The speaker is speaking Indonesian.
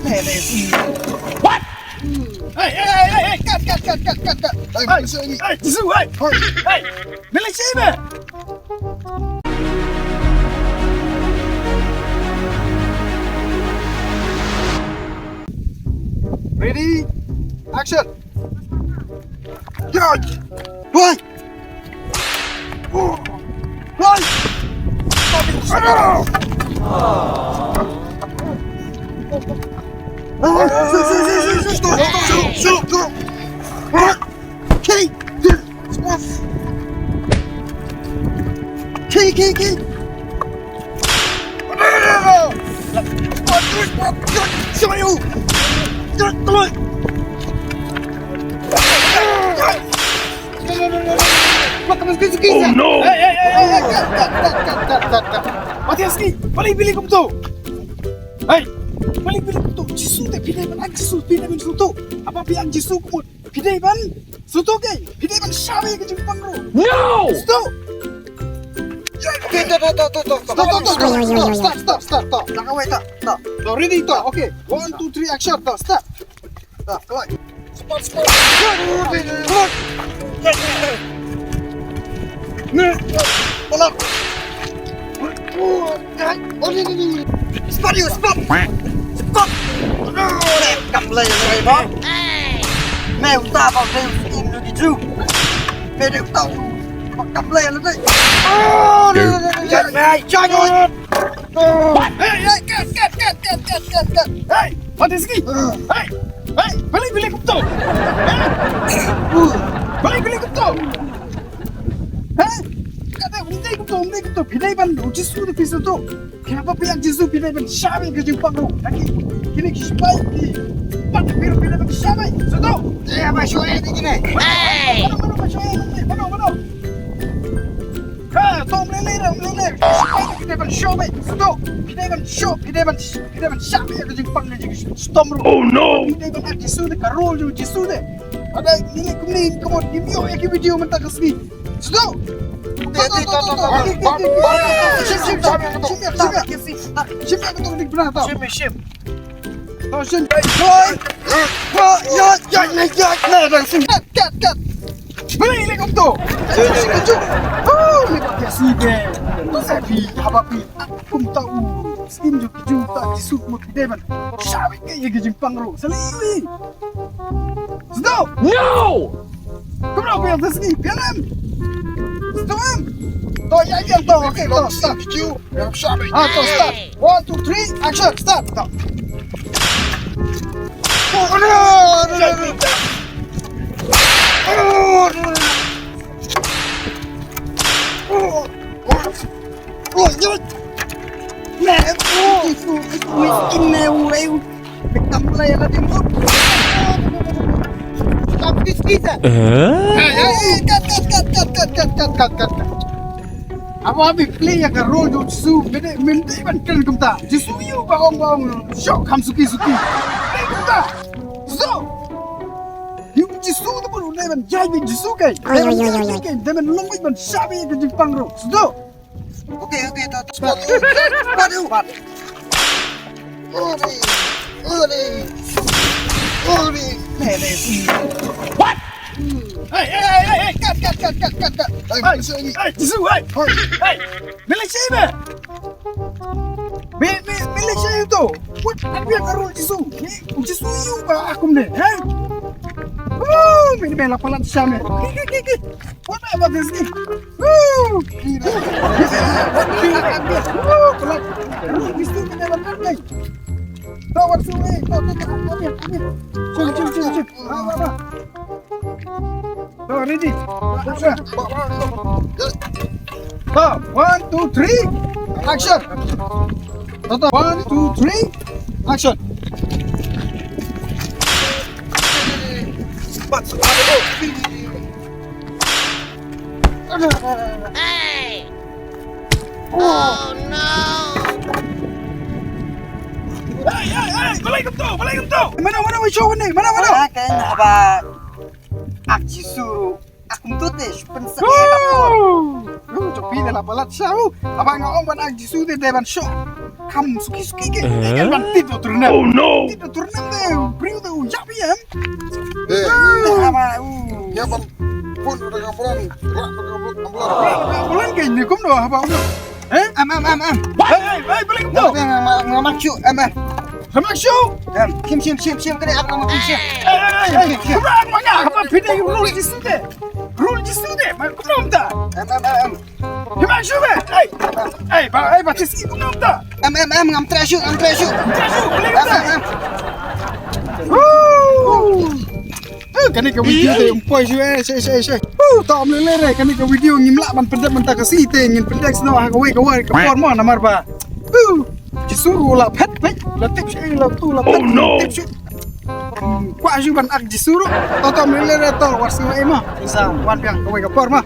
What? Hey, cut. Hey, Jisu, hey, Malaysia ini. Ready? Action. Yeah. Why? Why? Stop. Okay. Show you. Oh no! Hey, cut. Matiaski, balik kamu tu. Hey, balik kamu tu. Jisu deh, pindah ban Jisu tu. Apa biang Jisu kamu? Pindah ban Jisu ke? Pindah ban Shawi ke Jepang lo? No! Stop. Okay, stop. Jangan wait, stop. Ready, stop. Okay, 1, 2, 3, action. Stop. Come on. Spot. Pull up. Spot. Cầm lấy rồi đó. Mèo ta vào đây im được đi chứ. Mẹ đều tao cầm lấy lên đây. Này, cho rồi. Hey, cut. Hey, what is it? Hey, balik kamu tu. Balik kamu tu. Kata pindah kamu tu. Pindah ban Jisu tu pisau tu. Kenapa pihak Jisu pindah ban Shawi ke Jepang tu? Kini kispai di. Pat biru pindah ban Shawi. Sudah. Ya, masuk ini gini. Hey. Mana? Tom lele. Pindah ban Shawi. Sudah. Pindah ban Shawi ke Jepang ni. Stop. Oh no! Pindah ban Jisu de karol Jisu de. Ada ini kamu di video mentah kesini. Sudah. Shim aku tu dik benar tau. Shim. Oh shim. Cut. Balik kamu tu. Oh, ni pakai sige. Tu sapi, habapi. Aku tahu. Skin juga Jisu mau kideman. Shawi ke ye ke Jepang ro. Selili. Sudah. No! Kamu nak pergi atas ni? Pialam. Stop. Toh, yang toh. Okay, toh. Start. Toh, start. 1, 2, 3, action. Start. Toh. Oh, no. Miskin leu. Becam play lah dia mut. Stop this kita. Cut. Apa habis play yang role Jisu, beda minta kan kita. Jisu you bang, shock ham suki. Kita. So. You Jisu tu pun leban jadi Jisu kai. Leban lomba ban Shawi ke Jepang ro. So. Okay, stop. What? Hey, cut. Hey, Jisu, hey, Malaysia ini. Malaysia itu. What? Apa yang karul Jisu? Jisu you ba aku ni, ha? Oh, ini lapalan Syam ni. What about this game? Oh, kelak. Jisu ni dalam apa? Tahu suwe, tahu. Cip. So, ready? So, 1, 2, 3, action. 1, 2, 3, action. Hey! Oh no! Hey! Balik kamu tu. Mana show ni? Mana? Kan apa? Aku suruh aku tu deh, pensar. Coba ni lah balat show. Abang ngomong ban Jisu de deban show. Kamu suki ke. Kan ban tidur turun. Oh no! Tidur turun deh. Bring tu jap ya. Apa? Ya bang, pun udah ambulan, ambulan. Bulan ke ini kum doh apa? Am. Hei, balik kum doh. Ngamak cu, am. Sama show. Kim kena aku ngamak kim. Hei, kurang mana? Apa beda rule Jisu deh? Rule Jisu deh. Kum doh tak? Am. Sama show be. Hei, batis kum doh tak? Am ngam trashu. Show, balik Am. tak? Kani ke video te umpoi shu saya. Tom le kani ke video ngimla ban pendak mentah ke si te ngin pendak sno ha ke ke por mo namar ba. Jisuru la pet la tip shi la tu la pet. Oh, no. Kwa shu ban ak jisuru. Tom le to warsi ema. Isa wan biang ke por ma.